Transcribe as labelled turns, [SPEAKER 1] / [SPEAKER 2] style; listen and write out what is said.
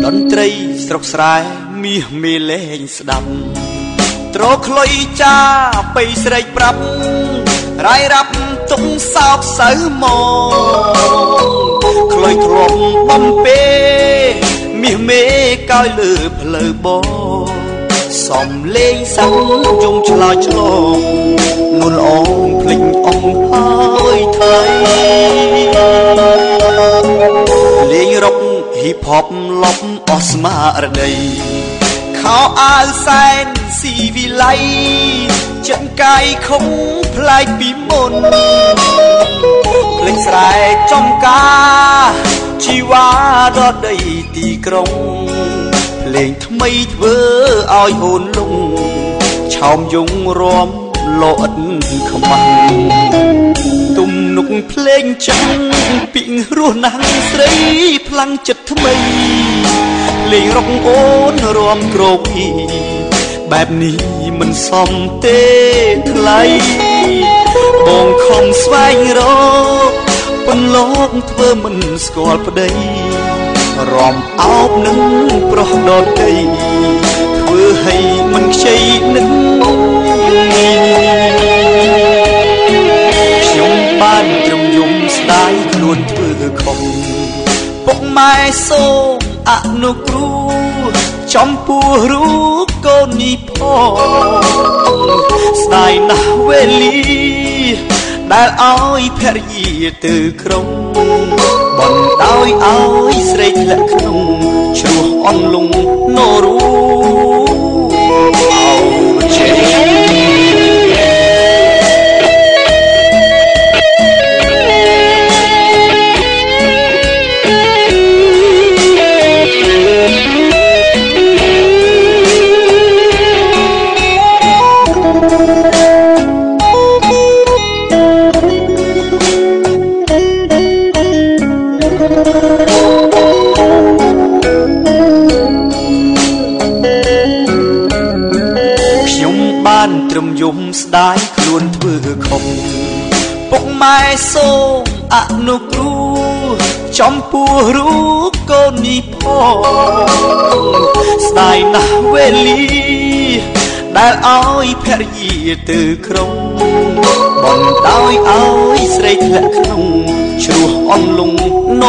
[SPEAKER 1] តន្ត្រីស្រុកស្រែមាសមេលែងស្ដាប់ត្រខ្លុយចាបៃស្រែកប្រាប់រាយរាប់ទុកសោកសៅមកខ្លុយធ្លាប់បំពេមាសមេកោយលើផ្លូវបងសំលេងសាំយំឆ្លើយឆ្លងនួនអងភ្លេចអងហើយថ្លៃលេងរកហ៊ីបហបលប់អស់ស្មារតីខោអាវសែនស៊ីវិល័យចិនកាយខំផ្លាយពីមុនភ្លេចស្រែចំការជីវ៉ាដល់ដីទីក្រុងភ្លេងថ្មីធ្វើឲ្យអូនលងឆោមយងរំលោអិតខ្មាំងទំនុកភ្លេងចឹងពីងរស់ណាស់ស្រីផ្លាំងចិត្តថ្មីលេងរកអូនរំក្រោកបែបនេះមិនសមទេថ្លៃបងខំស្វែងរកពន្លកធ្វើមិនស្គាល់ប្តីរំអោបនឹងប្រុសដតីធ្វើឲ្យមិនខ្ចីនឹងខ្ញុំបានត្រឹមយំស្ដាយខ្លួនធ្វើខំពុកម៉ែសូមអនុគ្រោះចំពោះរូបកូននេះផងស្ដាយណាស់វេលាដែលឲ្យភរិយាទៅក្រុងបណ្ដោយឲ្យស្រីធ្លាក់ក្នុងជ្រោះអន់លងនរូអោជេត្រឹមយំស្ដាយខ្លួនធ្វើខំពុកម៉ែសូមអនុគ្រោះចំពោះរូបកូននេះផងស្ដាយណាស់វេលាដែលឲ្យភរិយាទៅក្រុងបណ្ដោយឲ្យស្រីធ្លាក់ក្នុងជ្រោះអន់លងន